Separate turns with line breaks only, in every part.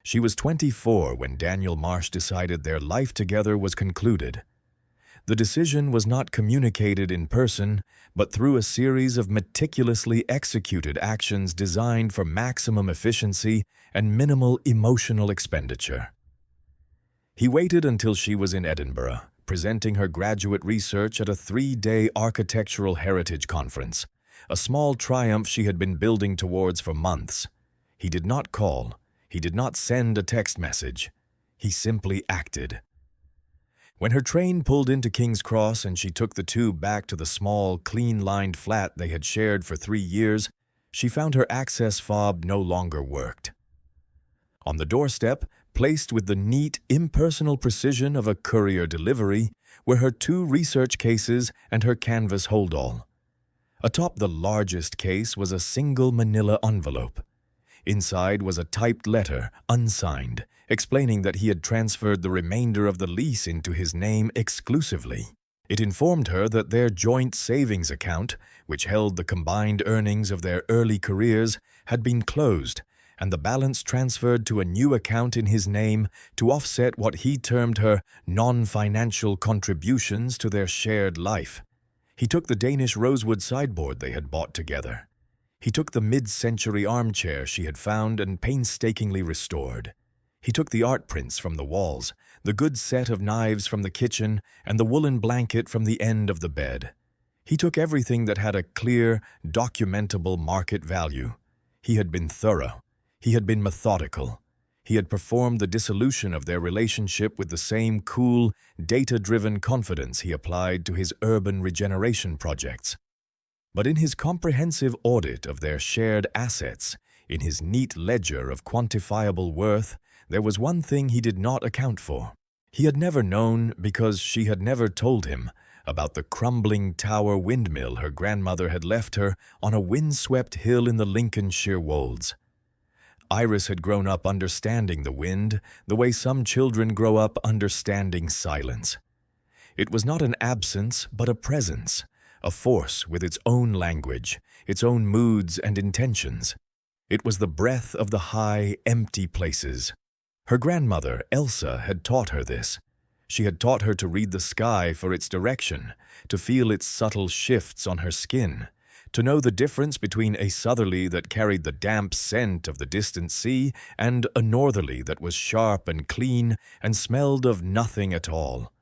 She was 24 when Daniel Marsh decided their life together was concluded. The decision was not communicated in person, but through a series of meticulously executed actions designed for maximum efficiency and minimal emotional expenditure. He waited until she was in Edinburgh, presenting her graduate research at a 3-day architectural heritage conference, a small triumph she had been building towards for months. He did not call. He did not send a text message. He simply acted. When her train pulled into King's Cross and she took the tube back to the small, clean-lined flat they had shared for 3 years, she found her access fob no longer worked. On the doorstep, placed with the neat, impersonal precision of a courier delivery, were her 2 research cases and her canvas holdall. Atop the largest case was a single manila envelope. Inside was a typed letter, unsigned, explaining that he had transferred the remainder of the lease into his name exclusively. It informed her that their joint savings account, which held the combined earnings of their early careers, had been closed, and the balance transferred to a new account in his name to offset what he termed her non-financial contributions to their shared life. He took the Danish rosewood sideboard they had bought together. He took the mid-century armchair she had found and painstakingly restored. He took the art prints from the walls, the good set of knives from the kitchen, and the woolen blanket from the end of the bed. He took everything that had a clear, documentable market value. He had been thorough. He had been methodical. He had performed the dissolution of their relationship with the same cool, data-driven confidence he applied to his urban regeneration projects. But in his comprehensive audit of their shared assets, in his neat ledger of quantifiable worth, there was one thing he did not account for. He had never known, because she had never told him, about the crumbling tower windmill her grandmother had left her on a windswept hill in the Lincolnshire wolds. Iris had grown up understanding the wind, the way some children grow up understanding silence. It was not an absence, but a presence, a force with its own language, its own moods and intentions. It was the breath of the high, empty places. Her grandmother, Elsa, had taught her this. She had taught her to read the sky for its direction, to feel its subtle shifts on her skin, to know the difference between a southerly that carried the damp scent of the distant sea and a northerly that was sharp and clean and smelled of nothing at all.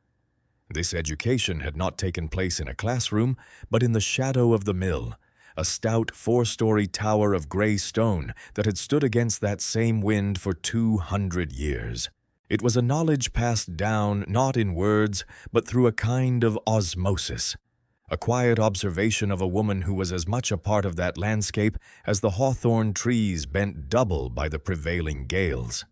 This education had not taken place in a classroom, but in the shadow of the mill, a stout 4-story tower of gray stone that had stood against that same wind for 200 years. It was a knowledge passed down not in words, but through a kind of osmosis, a quiet observation of a woman who was as much a part of that landscape as the hawthorn trees bent double by the prevailing gales.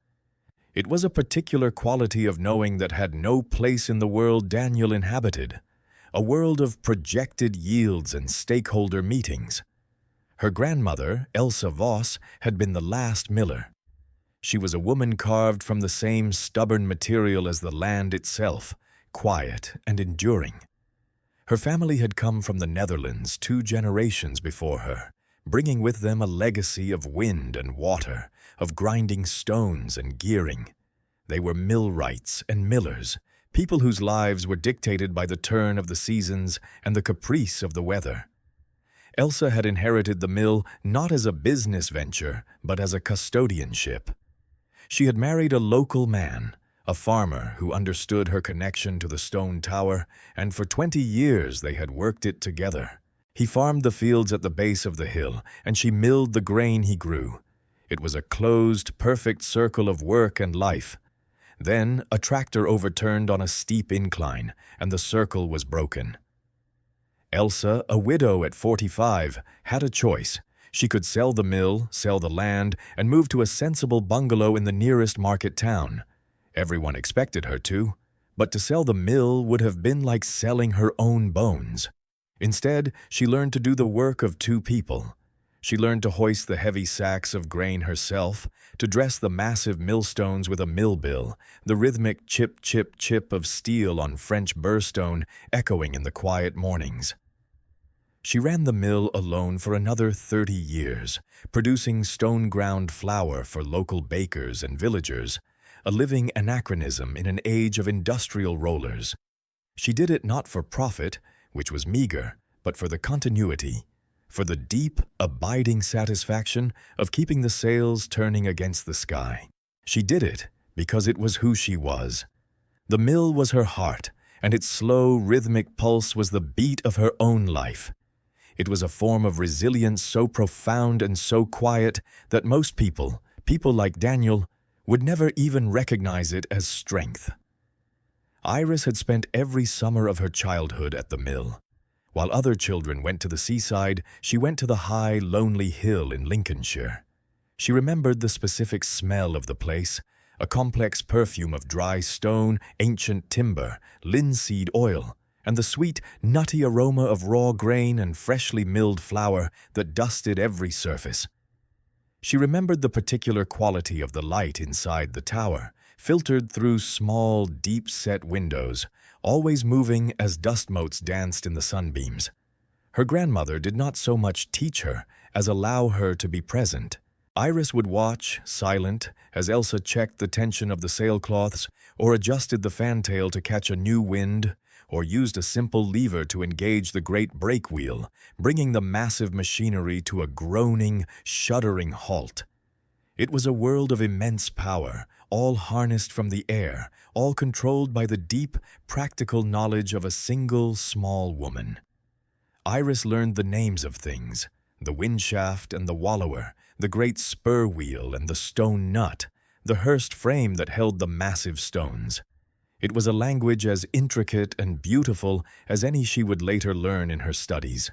It was a particular quality of knowing that had no place in the world Daniel inhabited, a world of projected yields and stakeholder meetings. Her grandmother, Elsa Voss, had been the last miller. She was a woman carved from the same stubborn material as the land itself, quiet and enduring. Her family had come from the Netherlands 2 generations before her, bringing with them a legacy of wind and water, of grinding stones and gearing. They were millwrights and millers, people whose lives were dictated by the turn of the seasons and the caprice of the weather. Elsa had inherited the mill not as a business venture, but as a custodianship. She had married a local man, a farmer who understood her connection to the stone tower, and for 20 years they had worked it together. He farmed the fields at the base of the hill, and she milled the grain he grew. It was a closed, perfect circle of work and life. Then a tractor overturned on a steep incline, and the circle was broken. Elsa, a widow at 45, had a choice. She could sell the mill, sell the land, and move to a sensible bungalow in the nearest market town. Everyone expected her to, but to sell the mill would have been like selling her own bones. Instead, she learned to do the work of 2 people. She learned to hoist the heavy sacks of grain herself, to dress the massive millstones with a mill bill, the rhythmic chip, chip, chip of steel on French burrstone echoing in the quiet mornings. She ran the mill alone for another 30 years, producing stone-ground flour for local bakers and villagers, a living anachronism in an age of industrial rollers. She did it not for profit, which was meager, but for the continuity, for the deep, abiding satisfaction of keeping the sails turning against the sky. She did it because it was who she was. The mill was her heart, and its slow, rhythmic pulse was the beat of her own life. It was a form of resilience so profound and so quiet that most people like Daniel, would never even recognize it as strength. Iris had spent every summer of her childhood at the mill. While other children went to the seaside, she went to the high, lonely hill in Lincolnshire. She remembered the specific smell of the place, a complex perfume of dry stone, ancient timber, linseed oil, and the sweet, nutty aroma of raw grain and freshly milled flour that dusted every surface. She remembered the particular quality of the light inside the tower, filtered through small, deep-set windows, always moving as dust motes danced in the sunbeams. Her grandmother did not so much teach her as allow her to be present. Iris would watch, silent, as Elsa checked the tension of the sailcloths or adjusted the fantail to catch a new wind, or used a simple lever to engage the great brake wheel, bringing the massive machinery to a groaning, shuddering halt. It was a world of immense power, all harnessed from the air, all controlled by the deep, practical knowledge of a single, small woman. Iris learned the names of things, the windshaft and the wallower, the great spur wheel and the stone nut, the Hurst frame that held the massive stones. It was a language as intricate and beautiful as any she would later learn in her studies.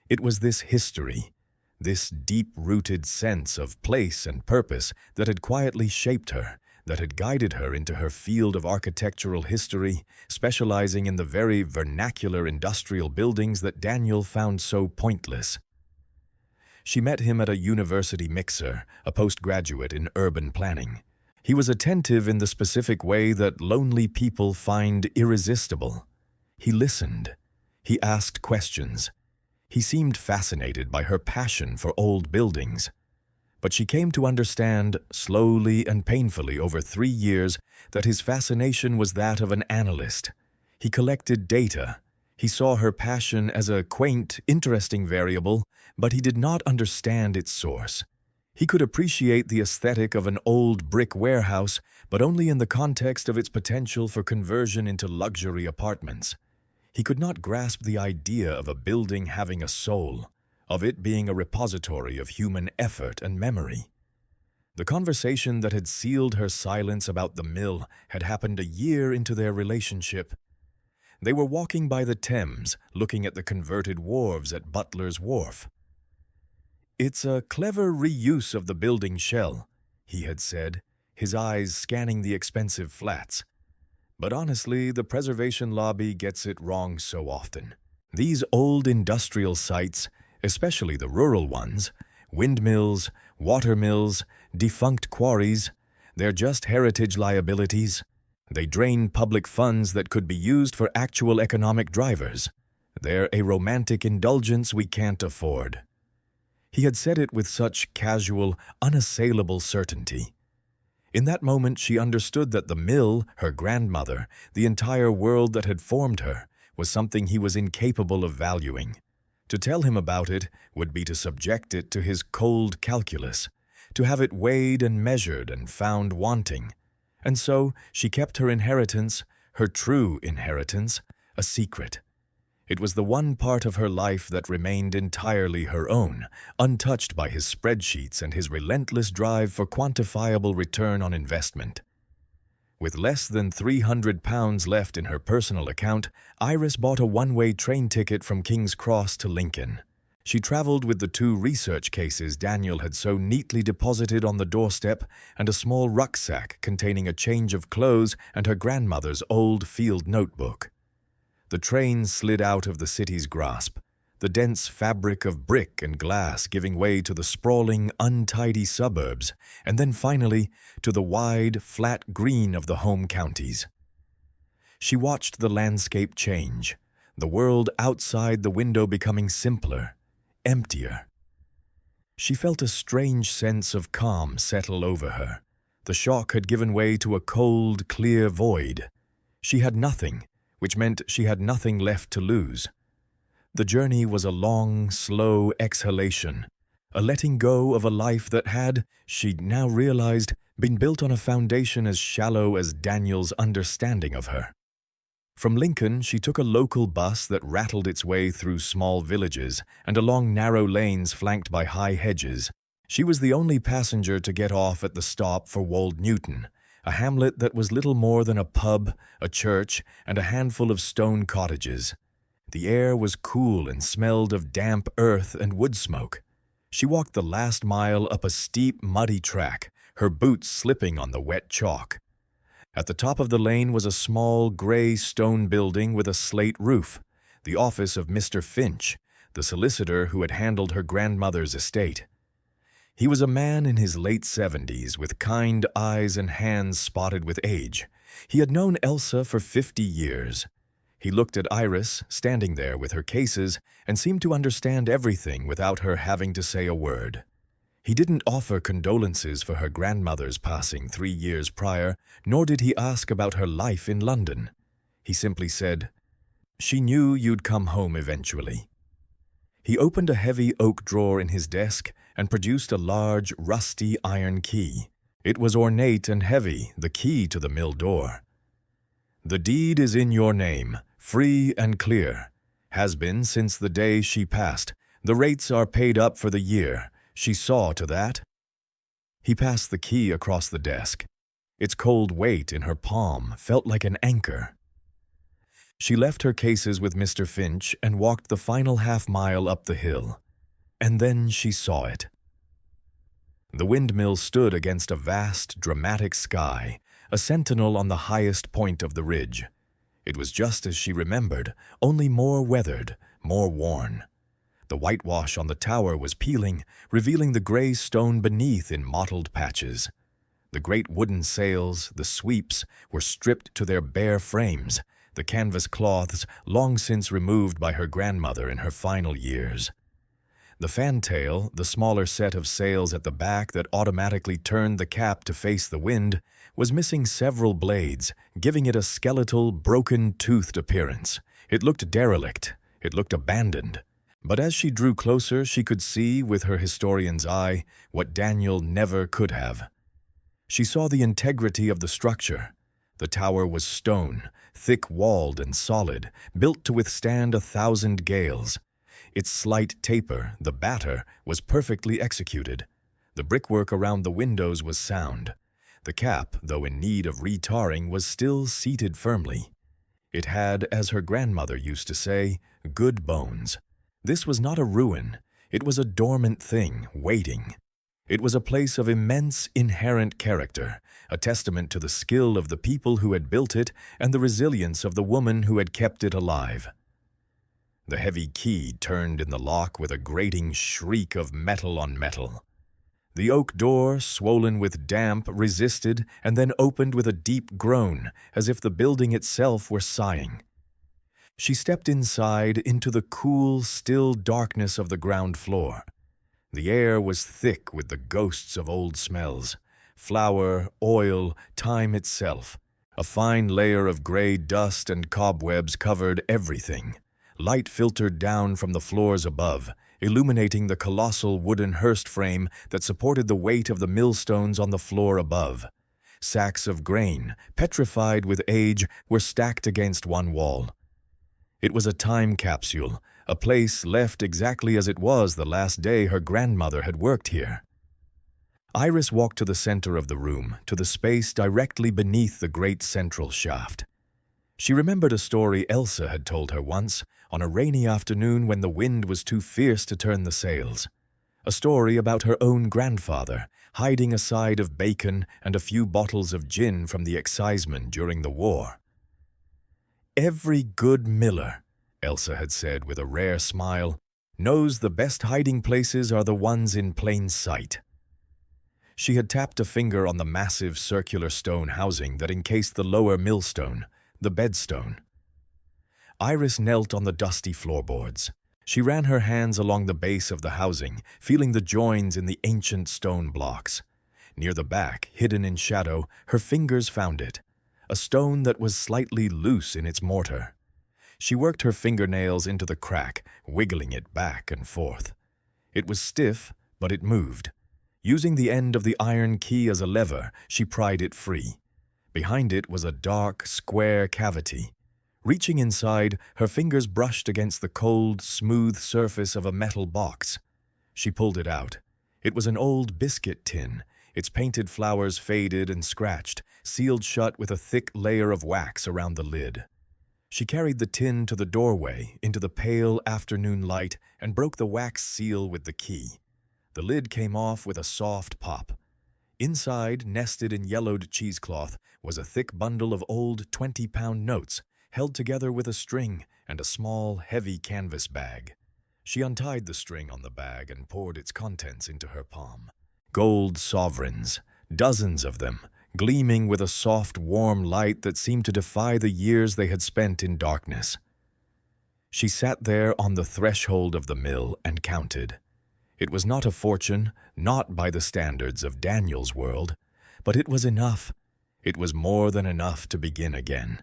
It was this history, this deep-rooted sense of place and purpose that had quietly shaped her, that had guided her into her field of architectural history, specializing in the very vernacular industrial buildings that Daniel found so pointless. She met him at a university mixer, a postgraduate in urban planning. He was attentive in the specific way that lonely people find irresistible. He listened. He asked questions. He seemed fascinated by her passion for old buildings. But she came to understand, slowly and painfully over 3 years, that his fascination was that of an analyst. He collected data. He saw her passion as a quaint, interesting variable, but he did not understand its source. He could appreciate the aesthetic of an old brick warehouse, but only in the context of its potential for conversion into luxury apartments. He could not grasp the idea of a building having a soul, of it being a repository of human effort and memory. The conversation that had sealed her silence about the mill had happened a year into their relationship. They were walking by the Thames, looking at the converted wharves at Butler's Wharf. "It's a clever reuse of the building shell," he had said, his eyes scanning the expensive flats. "But honestly, the preservation lobby gets it wrong so often. These old industrial sites, especially the rural ones, windmills, watermills, defunct quarries, they're just heritage liabilities. They drain public funds that could be used for actual economic drivers. They're a romantic indulgence we can't afford." He had said it with such casual, unassailable certainty. In that moment she understood that the mill, her grandmother, the entire world that had formed her, was something he was incapable of valuing. To tell him about it would be to subject it to his cold calculus, to have it weighed and measured and found wanting. And so she kept her inheritance, her true inheritance, a secret. It was the one part of her life that remained entirely her own, untouched by his spreadsheets and his relentless drive for quantifiable return on investment. With less than £300 left in her personal account, Iris bought a one-way train ticket from King's Cross to Lincoln. She traveled with the 2 research cases Daniel had so neatly deposited on the doorstep and a small rucksack containing a change of clothes and her grandmother's old field notebook. The train slid out of the city's grasp, the dense fabric of brick and glass giving way to the sprawling, untidy suburbs, and then finally to the wide, flat green of the home counties. She watched the landscape change, the world outside the window becoming simpler, emptier. She felt a strange sense of calm settle over her. The shock had given way to a cold, clear void. She had nothing, which meant she had nothing left to lose. The journey was a long, slow exhalation, a letting go of a life that had, she now realized, been built on a foundation as shallow as Daniel's understanding of her. From Lincoln, she took a local bus that rattled its way through small villages and along narrow lanes flanked by high hedges. She was the only passenger to get off at the stop for Wold Newton, a hamlet that was little more than a pub, a church, and a handful of stone cottages. The air was cool and smelled of damp earth and wood smoke. She walked the last mile up a steep, muddy track, her boots slipping on the wet chalk. At the top of the lane was a small, gray stone building with a slate roof, the office of Mr. Finch, the solicitor who had handled her grandmother's estate. He was a man in his late 70s with kind eyes and hands spotted with age. He had known Elsa for 50 years. He looked at Iris, standing there with her cases, and seemed to understand everything without her having to say a word. He didn't offer condolences for her grandmother's passing 3 years prior, nor did he ask about her life in London. He simply said, "She knew you'd come home eventually." He opened a heavy oak drawer in his desk and produced a large, rusty iron key. It was ornate and heavy, the key to the mill door. "The deed is in your name, free and clear. Has been since the day she passed. The rates are paid up for the year. She saw to that." He passed the key across the desk. Its cold weight in her palm felt like an anchor. She left her cases with Mr. Finch and walked the final half-mile up the hill. And then she saw it. The windmill stood against a vast, dramatic sky, a sentinel on the highest point of the ridge. It was just as she remembered, only more weathered, more worn. The whitewash on the tower was peeling, revealing the gray stone beneath in mottled patches. The great wooden sails, the sweeps, were stripped to their bare frames, the canvas cloths long since removed by her grandmother in her final years. The fantail, the smaller set of sails at the back that automatically turned the cap to face the wind, was missing several blades, giving it a skeletal, broken-toothed appearance. It looked derelict. It looked abandoned. But as she drew closer, she could see, with her historian's eye, what Daniel never could have. She saw the integrity of the structure. The tower was stone, thick-walled and solid, built to withstand 1,000 gales. Its slight taper, the batter, was perfectly executed. The brickwork around the windows was sound. The cap, though in need of retarring, was still seated firmly. It had, as her grandmother used to say, good bones. This was not a ruin. It was a dormant thing, waiting. It was a place of immense inherent character, a testament to the skill of the people who had built it and the resilience of the woman who had kept it alive. The heavy key turned in the lock with a grating shriek of metal on metal. The oak door, swollen with damp, resisted and then opened with a deep groan, as if the building itself were sighing. She stepped inside into the cool, still darkness of the ground floor. The air was thick with the ghosts of old smells. Flour, oil, time itself. A fine layer of gray dust and cobwebs covered everything. Light filtered down from the floors above, illuminating the colossal wooden hearse frame that supported the weight of the millstones on the floor above. Sacks of grain, petrified with age, were stacked against one wall. It was a time capsule, a place left exactly as it was the last day her grandmother had worked here. Iris walked to the center of the room, to the space directly beneath the great central shaft. She remembered a story Elsa had told her once, on a rainy afternoon when the wind was too fierce to turn the sails. A story about her own grandfather, hiding a side of bacon and a few bottles of gin from the excisemen during the war. "Every good miller," Elsa had said with a rare smile, "knows the best hiding places are the ones in plain sight." She had tapped a finger on the massive circular stone housing that encased the lower millstone, the bedstone. Iris knelt on the dusty floorboards. She ran her hands along the base of the housing, feeling the joins in the ancient stone blocks. Near the back, hidden in shadow, her fingers found it, a stone that was slightly loose in its mortar. She worked her fingernails into the crack, wiggling it back and forth. It was stiff, but it moved. Using the end of the iron key as a lever, she pried it free. Behind it was a dark, square cavity. Reaching inside, her fingers brushed against the cold, smooth surface of a metal box. She pulled it out. It was an old biscuit tin, its painted flowers faded and scratched, sealed shut with a thick layer of wax around the lid. She carried the tin to the doorway, into the pale afternoon light, and broke the wax seal with the key. The lid came off with a soft pop. Inside, nested in yellowed cheesecloth, was a thick bundle of old 20-pound notes, held together with a string and a small, heavy canvas bag. She untied the string on the bag and poured its contents into her palm. Gold sovereigns, dozens of them, gleaming with a soft, warm light that seemed to defy the years they had spent in darkness. She sat there on the threshold of the mill and counted. It was not a fortune, not by the standards of Daniel's world, but it was enough. It was more than enough to begin again.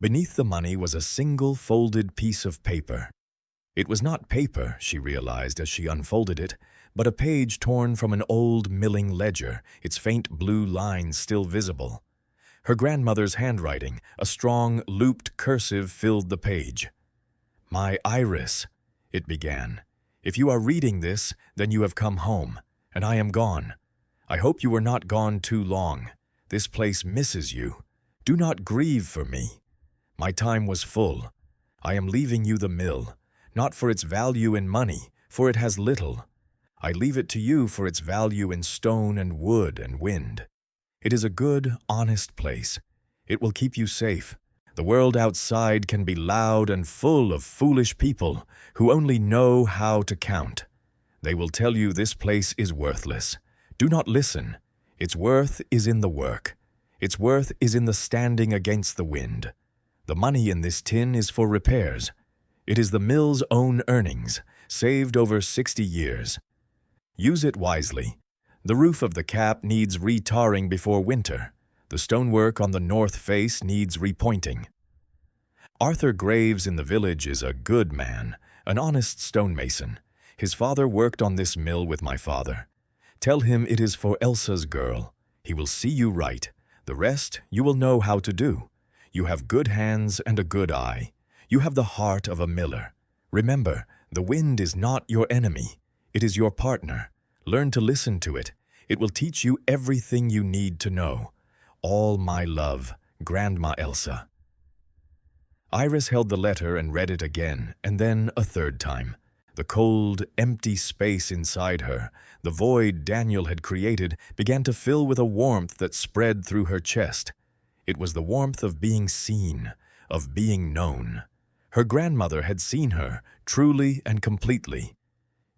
Beneath the money was a single folded piece of paper. It was not paper, she realized as she unfolded it, but a page torn from an old milling ledger, its faint blue lines still visible. Her grandmother's handwriting, a strong, looped cursive, filled the page. "My Iris," it began. "If you are reading this, then you have come home, and I am gone. I hope you were not gone too long. This place misses you. Do not grieve for me. My time was full. I am leaving you the mill, not for its value in money, for it has little. I leave it to you for its value in stone and wood and wind. It is a good, honest place. It will keep you safe. The world outside can be loud and full of foolish people who only know how to count. They will tell you this place is worthless. Do not listen. Its worth is in the work. Its worth is in the standing against the wind. The money in this tin is for repairs. It is the mill's own earnings, saved over 60 years. Use it wisely. The roof of the cap needs re-tarring before winter. The stonework on the north face needs repointing. Arthur Graves in the village is a good man, an honest stonemason. His father worked on this mill with my father. Tell him it is for Elsa's girl. He will see you right. The rest you will know how to do. You have good hands and a good eye. You have the heart of a miller. Remember, the wind is not your enemy. It is your partner. Learn to listen to it. It will teach you everything you need to know. All my love, Grandma Elsa. Iris held the letter and read it again, and then a third time. The cold, empty space inside her, the void Daniel had created, began to fill with a warmth that spread through her chest. It was the warmth of being seen, of being known. Her grandmother had seen her, truly and completely.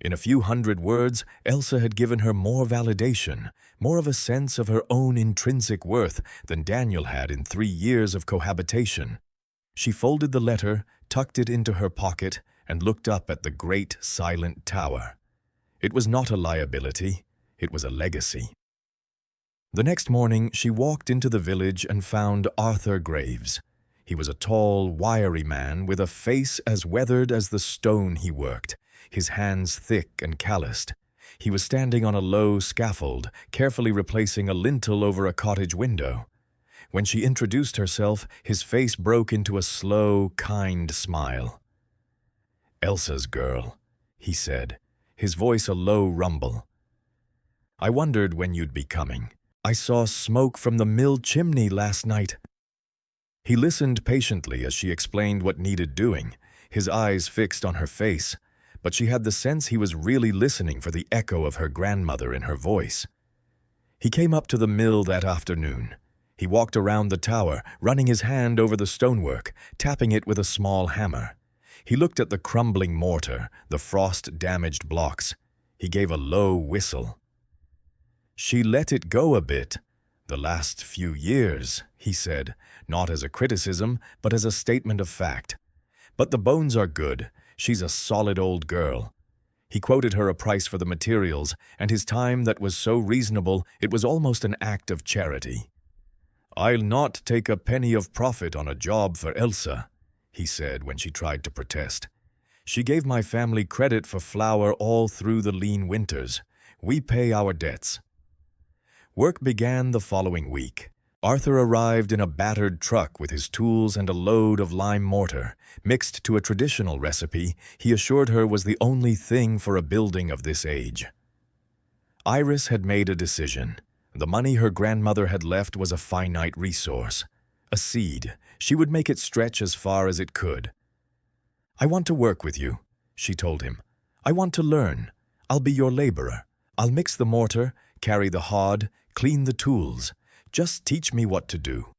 In a few hundred words, Elsa had given her more validation, more of a sense of her own intrinsic worth than Daniel had in 3 years of cohabitation. She folded the letter, tucked it into her pocket, and looked up at the great, silent tower. It was not a liability, it was a legacy. The next morning, she walked into the village and found Arthur Graves. He was a tall, wiry man with a face as weathered as the stone he worked, his hands thick and calloused. He was standing on a low scaffold, carefully replacing a lintel over a cottage window. When she introduced herself, his face broke into a slow, kind smile. "Elsa's girl," he said, his voice a low rumble. "I wondered when you'd be coming. I saw smoke from the mill chimney last night." He listened patiently as she explained what needed doing, his eyes fixed on her face, but she had the sense he was really listening for the echo of her grandmother in her voice. He came up to the mill that afternoon. He walked around the tower, running his hand over the stonework, tapping it with a small hammer. He looked at the crumbling mortar, the frost-damaged blocks. He gave a low whistle. "She let it go a bit." "The last few years," he said, not as a criticism, but as a statement of fact. "But the bones are good. She's a solid old girl." He quoted her a price for the materials, and his time that was so reasonable it was almost an act of charity. "I'll not take a penny of profit on a job for Elsa," he said when she tried to protest. "She gave my family credit for flour all through the lean winters. We pay our debts." Work began the following week. Arthur arrived in a battered truck with his tools and a load of lime mortar, mixed to a traditional recipe he assured her was the only thing for a building of this age. Iris had made a decision. The money her grandmother had left was a finite resource. A seed. She would make it stretch as far as it could. "I want to work with you," she told him. "I want to learn. I'll be your laborer. I'll mix the mortar, carry the hod, clean the tools. Just teach me what to do."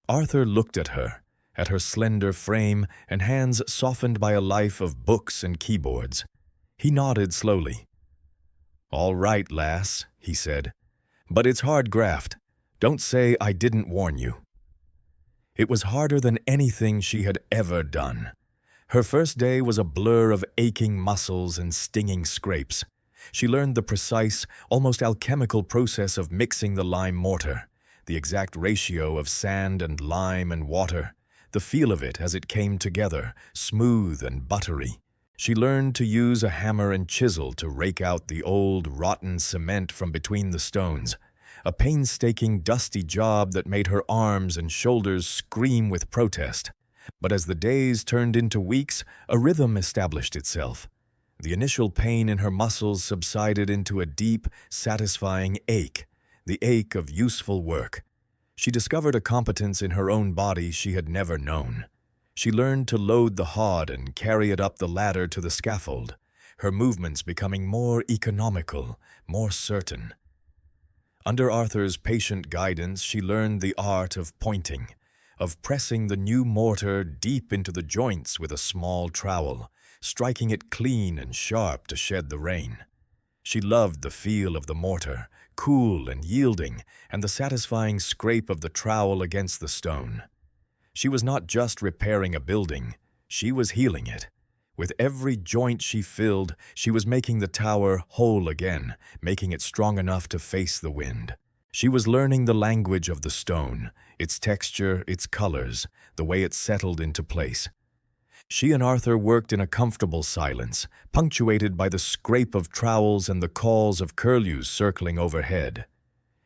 Arthur looked at her slender frame and hands softened by a life of books and keyboards. He nodded slowly. "All right, lass," he said. "But it's hard graft. Don't say I didn't warn you." It was harder than anything she had ever done. Her first day was a blur of aching muscles and stinging scrapes. She learned the precise, almost alchemical process of mixing the lime mortar, the exact ratio of sand and lime and water, the feel of it as it came together, smooth and buttery. She learned to use a hammer and chisel to rake out the old, rotten cement from between the stones, a painstaking, dusty job that made her arms and shoulders scream with protest. But as the days turned into weeks, a rhythm established itself. The initial pain in her muscles subsided into a deep, satisfying ache, the ache of useful work. She discovered a competence in her own body she had never known. She learned to load the hod and carry it up the ladder to the scaffold, her movements becoming more economical, more certain. Under Arthur's patient guidance, she learned the art of pointing, of pressing the new mortar deep into the joints with a small trowel, striking it clean and sharp to shed the rain. She loved the feel of the mortar, cool and yielding, and the satisfying scrape of the trowel against the stone. She was not just repairing a building, she was healing it. With every joint she filled, she was making the tower whole again, making it strong enough to face the wind. She was learning the language of the stone, its texture, its colors, the way it settled into place. She and Arthur worked in a comfortable silence, punctuated by the scrape of trowels and the calls of curlews circling overhead.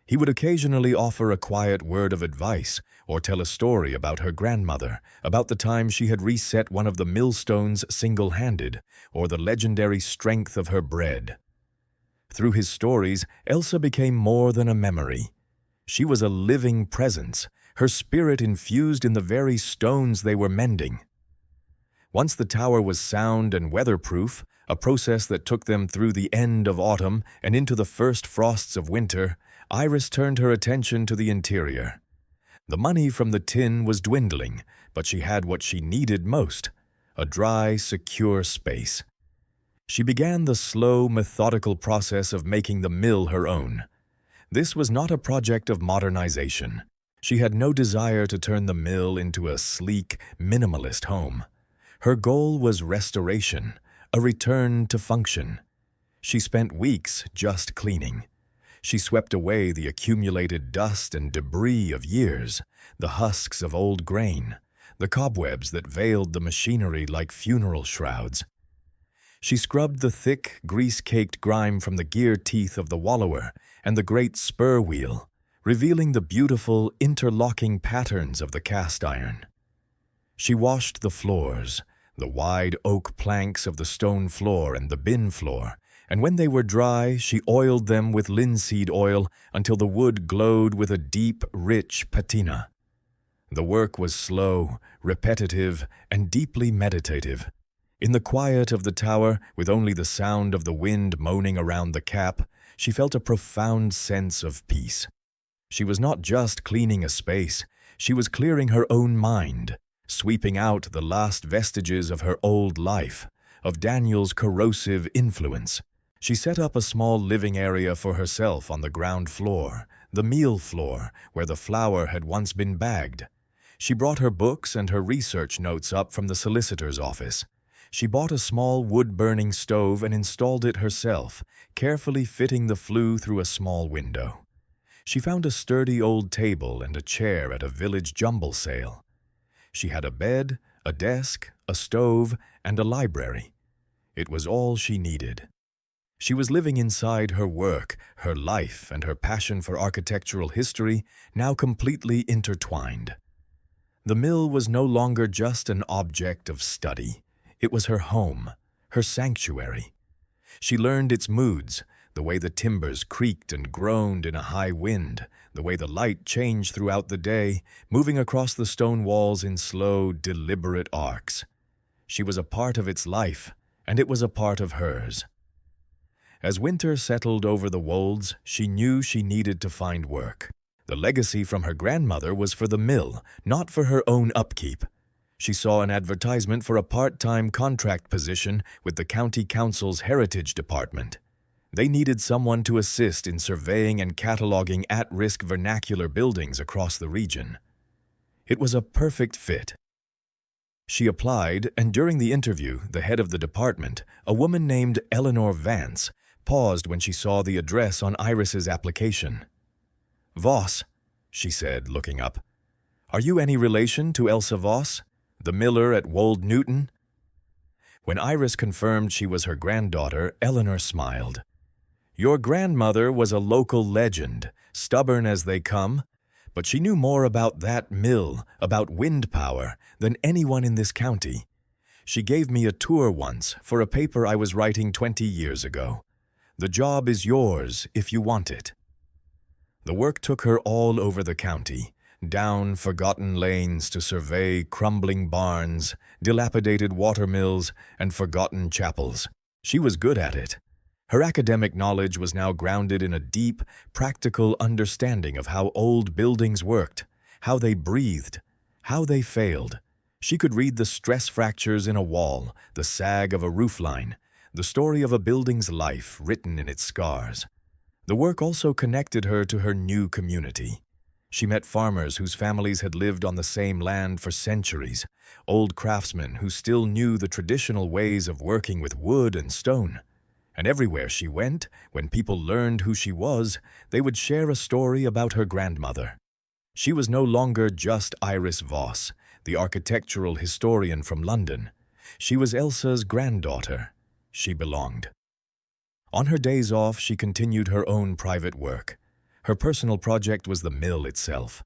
He would occasionally offer a quiet word of advice or tell a story about her grandmother, about the time she had reset one of the millstones single-handed, or the legendary strength of her bread. Through his stories, Elsa became more than a memory. She was a living presence, her spirit infused in the very stones they were mending. Once the tower was sound and weatherproof, a process that took them through the end of autumn and into the first frosts of winter, Iris turned her attention to the interior. The money from the tin was dwindling, but she had what she needed most, a dry, secure space. She began the slow, methodical process of making the mill her own. This was not a project of modernization. She had no desire to turn the mill into a sleek, minimalist home. Her goal was restoration, a return to function. She spent weeks just cleaning. She swept away the accumulated dust and debris of years, the husks of old grain, the cobwebs that veiled the machinery like funeral shrouds. She scrubbed the thick, grease-caked grime from the gear teeth of the wallower and the great spur wheel, revealing the beautiful, interlocking patterns of the cast iron. She washed the floors, the wide oak planks of the stone floor and the bin floor, and when they were dry, she oiled them with linseed oil until the wood glowed with a deep, rich patina. The work was slow, repetitive, and deeply meditative. In the quiet of the tower, with only the sound of the wind moaning around the cap, she felt a profound sense of peace. She was not just cleaning a space, she was clearing her own mind, sweeping out the last vestiges of her old life, of Daniel's corrosive influence. She set up a small living area for herself on the ground floor, the meal floor where the flour had once been bagged. She brought her books and her research notes up from the solicitor's office. She bought a small wood-burning stove and installed it herself, carefully fitting the flue through a small window. She found a sturdy old table and a chair at a village jumble sale. She had a bed, a desk, a stove, and a library. It was all she needed. She was living inside her work, her life, and her passion for architectural history, now completely intertwined. The mill was no longer just an object of study. It was her home, her sanctuary. She learned its moods, the way the timbers creaked and groaned in a high wind, the way the light changed throughout the day, moving across the stone walls in slow, deliberate arcs. She was a part of its life, and it was a part of hers. As winter settled over the wolds, she knew she needed to find work. The legacy from her grandmother was for the mill, not for her own upkeep. She saw an advertisement for a part-time contract position with the county council's heritage department. They needed someone to assist in surveying and cataloging at-risk vernacular buildings across the region. It was a perfect fit. She applied, and during the interview, the head of the department, a woman named Eleanor Vance, paused when she saw the address on Iris's application. "Voss," she said, looking up. "Are you any relation to Elsa Voss, the miller at Wold Newton?" When Iris confirmed she was her granddaughter, Eleanor smiled. "Your grandmother was a local legend, stubborn as they come, but she knew more about that mill, about wind power, than anyone in this county. She gave me a tour once for a paper I was writing 20 years ago. The job is yours if you want it." The work took her all over the county, down forgotten lanes to survey crumbling barns, dilapidated watermills, and forgotten chapels. She was good at it. Her academic knowledge was now grounded in a deep, practical understanding of how old buildings worked, how they breathed, how they failed. She could read the stress fractures in a wall, the sag of a roofline, the story of a building's life written in its scars. The work also connected her to her new community. She met farmers whose families had lived on the same land for centuries, old craftsmen who still knew the traditional ways of working with wood and stone. And everywhere she went, when people learned who she was, they would share a story about her grandmother. She was no longer just Iris Voss, the architectural historian from London. She was Elsa's granddaughter. She belonged. On her days off, she continued her own private work. Her personal project was the mill itself.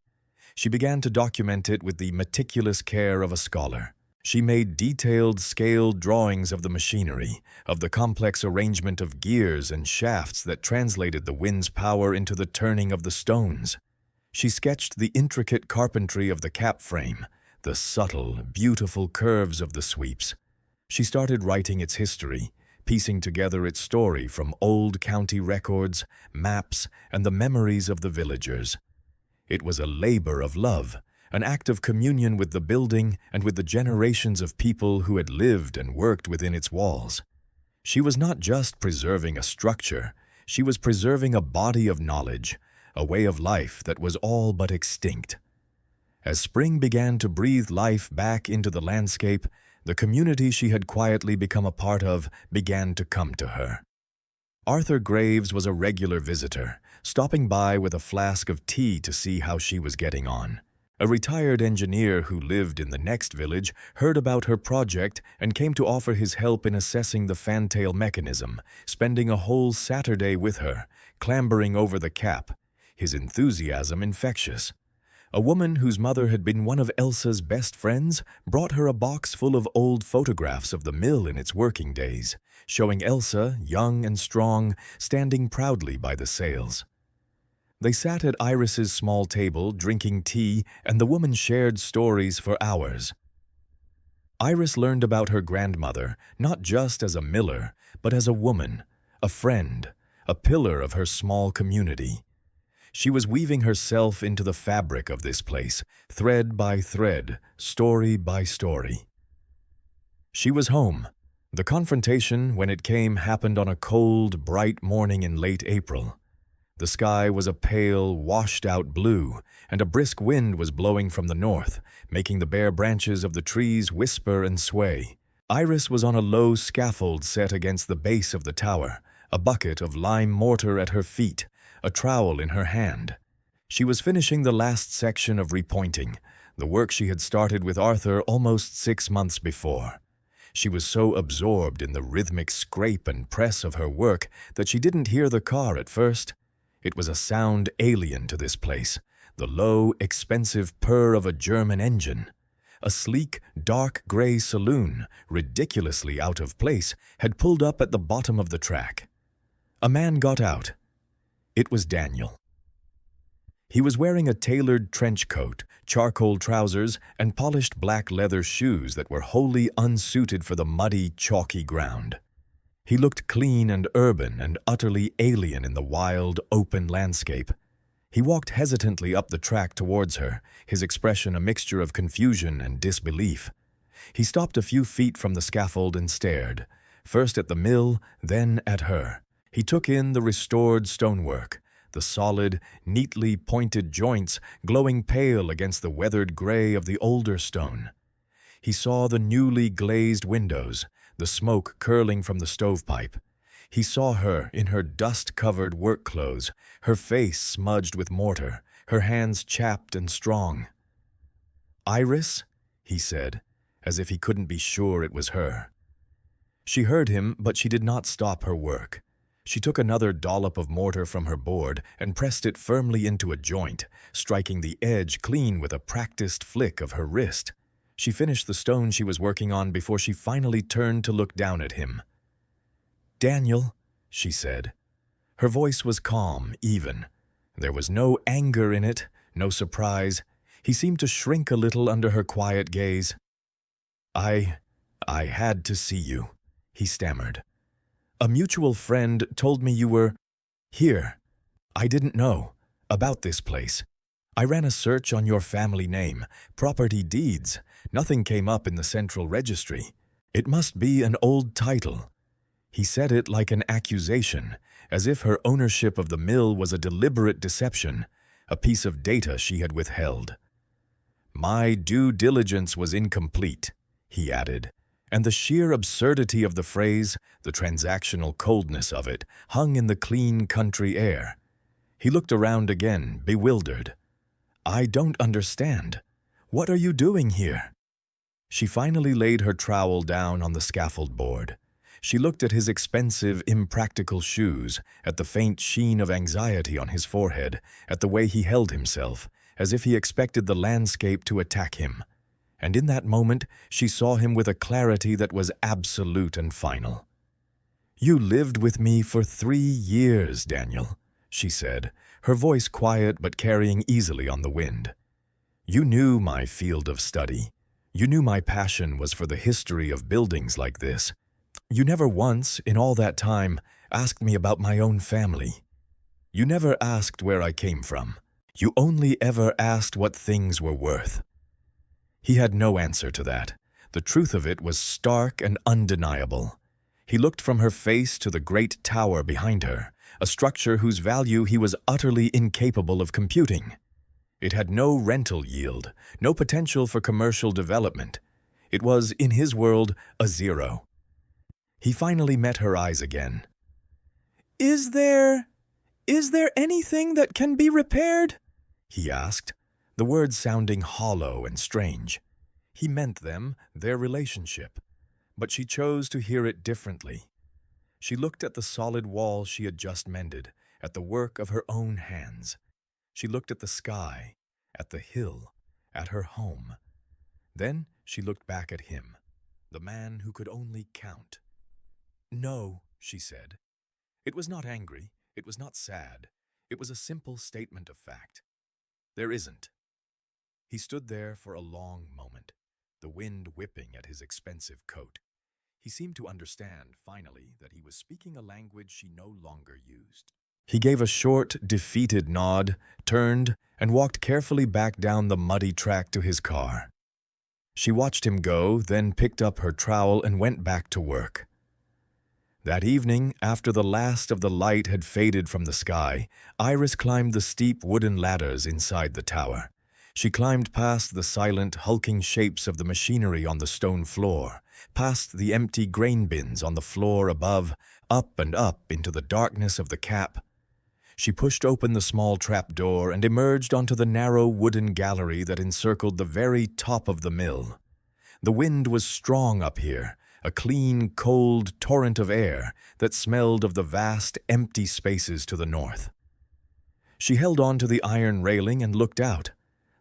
She began to document it with the meticulous care of a scholar. She made detailed, scaled drawings of the machinery, of the complex arrangement of gears and shafts that translated the wind's power into the turning of the stones. She sketched the intricate carpentry of the cap frame, the subtle, beautiful curves of the sweeps. She started writing its history, piecing together its story from old county records, maps, and the memories of the villagers. It was a labor of love, an act of communion with the building and with the generations of people who had lived and worked within its walls. She was not just preserving a structure, she was preserving a body of knowledge, a way of life that was all but extinct. As spring began to breathe life back into the landscape, the community she had quietly become a part of began to come to her. Arthur Graves was a regular visitor, stopping by with a flask of tea to see how she was getting on. A retired engineer who lived in the next village heard about her project and came to offer his help in assessing the fantail mechanism, spending a whole Saturday with her, clambering over the cap, his enthusiasm infectious. A woman whose mother had been one of Elsa's best friends brought her a box full of old photographs of the mill in its working days, showing Elsa, young and strong, standing proudly by the sails. They sat at Iris's small table, drinking tea, and the woman shared stories for hours. Iris learned about her grandmother, not just as a miller, but as a woman, a friend, a pillar of her small community. She was weaving herself into the fabric of this place, thread by thread, story by story. She was home. The confrontation, when it came, happened on a cold, bright morning in late April. The sky was a pale, washed-out blue, and a brisk wind was blowing from the north, making the bare branches of the trees whisper and sway. Iris was on a low scaffold set against the base of the tower, a bucket of lime mortar at her feet, a trowel in her hand. She was finishing the last section of repointing, the work she had started with Arthur almost 6 months before. She was so absorbed in the rhythmic scrape and press of her work that she didn't hear the car at first. It was a sound alien to this place, the low, expensive purr of a German engine. A sleek, dark gray saloon, ridiculously out of place, had pulled up at the bottom of the track. A man got out. It was Daniel. He was wearing a tailored trench coat, charcoal trousers, and polished black leather shoes that were wholly unsuited for the muddy, chalky ground. He looked clean and urban and utterly alien in the wild, open landscape. He walked hesitantly up the track towards her, his expression a mixture of confusion and disbelief. He stopped a few feet from the scaffold and stared, first at the mill, then at her. He took in the restored stonework, the solid, neatly pointed joints glowing pale against the weathered gray of the older stone. He saw the newly glazed windows, the smoke curling from the stovepipe. He saw her in her dust-covered work clothes, her face smudged with mortar, her hands chapped and strong. "Iris?" he said, as if he couldn't be sure it was her. She heard him, but she did not stop her work. She took another dollop of mortar from her board and pressed it firmly into a joint, striking the edge clean with a practiced flick of her wrist. She finished the stone she was working on before she finally turned to look down at him. "Daniel," she said. Her voice was calm, even. There was no anger in it, no surprise. He seemed to shrink a little under her quiet gaze. I had to see you," he stammered. "A mutual friend told me you were here. I didn't know about this place. I ran a search on your family name, property deeds. Nothing came up in the central registry. It must be an old title." He said it like an accusation, as if her ownership of the mill was a deliberate deception, a piece of data she had withheld. "My due diligence was incomplete," he added, and the sheer absurdity of the phrase, the transactional coldness of it, hung in the clean country air. He looked around again, bewildered. "I don't understand. What are you doing here?" She finally laid her trowel down on the scaffold board. She looked at his expensive, impractical shoes, at the faint sheen of anxiety on his forehead, at the way he held himself, as if he expected the landscape to attack him. And in that moment, she saw him with a clarity that was absolute and final. "You lived with me for 3 years, Daniel," she said, her voice quiet but carrying easily on the wind. "You knew my field of study. You knew my passion was for the history of buildings like this. You never once, in all that time, asked me about my own family. You never asked where I came from. You only ever asked what things were worth." He had no answer to that. The truth of it was stark and undeniable. He looked from her face to the great tower behind her, a structure whose value he was utterly incapable of computing. It had no rental yield, no potential for commercial development. It was, in his world, a zero. He finally met her eyes again. Is there anything that can be repaired?" he asked, the words sounding hollow and strange. He meant them, their relationship, but she chose to hear it differently. She looked at the solid wall she had just mended, at the work of her own hands. She looked at the sky, at the hill, at her home. Then she looked back at him, the man who could only count. "No," she said. It was not angry, it was not sad, it was a simple statement of fact. "There isn't." He stood there for a long moment, the wind whipping at his expensive coat. He seemed to understand, finally, that he was speaking a language she no longer used. He gave a short, defeated nod, turned, and walked carefully back down the muddy track to his car. She watched him go, then picked up her trowel and went back to work. That evening, after the last of the light had faded from the sky, Iris climbed the steep wooden ladders inside the tower. She climbed past the silent, hulking shapes of the machinery on the stone floor, past the empty grain bins on the floor above, up and up into the darkness of the cap. She pushed open the small trapdoor and emerged onto the narrow wooden gallery that encircled the very top of the mill. The wind was strong up here, a clean, cold torrent of air that smelled of the vast, empty spaces to the north. She held on to the iron railing and looked out.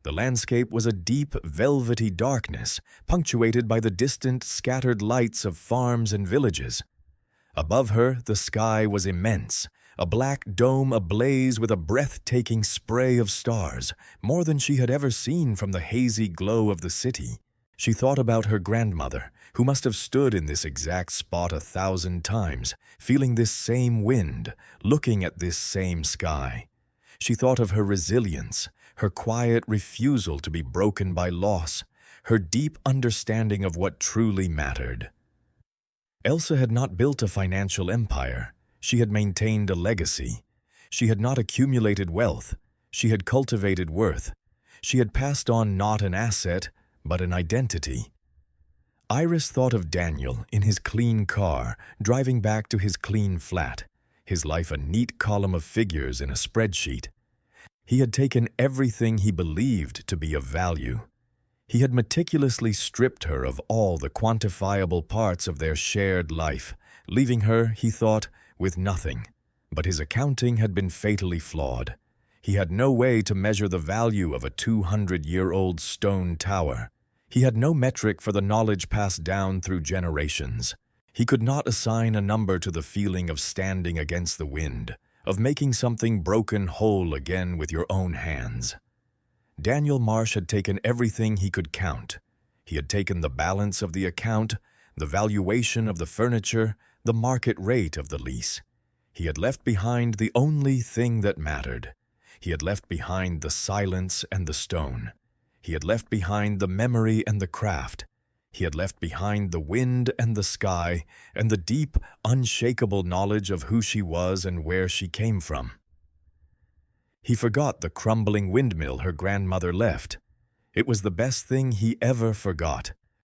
The landscape was a deep, velvety darkness, punctuated by the distant, scattered lights of farms and villages. Above her, the sky was immense, a black dome ablaze with a breathtaking spray of stars, more than she had ever seen from the hazy glow of the city. She thought about her grandmother, who must have stood in this exact spot 1,000 times, feeling this same wind, looking at this same sky. She thought of her resilience, her quiet refusal to be broken by loss, her deep understanding of what truly mattered. Elsa had not built a financial empire. She had maintained a legacy. She had not accumulated wealth. She had cultivated worth. She had passed on not an asset, but an identity. Iris thought of Daniel in his clean car, driving back to his clean flat, his life a neat column of figures in a spreadsheet. He had taken everything he believed to be of value. He had meticulously stripped her of all the quantifiable parts of their shared life, leaving her, he thought, with nothing. But his accounting had been fatally flawed. He had no way to measure the value of a 200-year-old stone tower. He had no metric for the knowledge passed down through generations. He could not assign a number to the feeling of standing against the wind, of making something broken whole again with your own hands. Daniel Marsh had taken everything he could count. He had taken the balance of the account, the valuation of the furniture, the market rate of the lease. He had left behind the only thing that mattered. He had left behind the silence and the stone. He had left behind the memory and the craft. He had left behind the wind and the sky and the deep, unshakable knowledge of who she was and where she came from. He forgot the crumbling windmill her grandmother left. It was the best thing he ever forgot.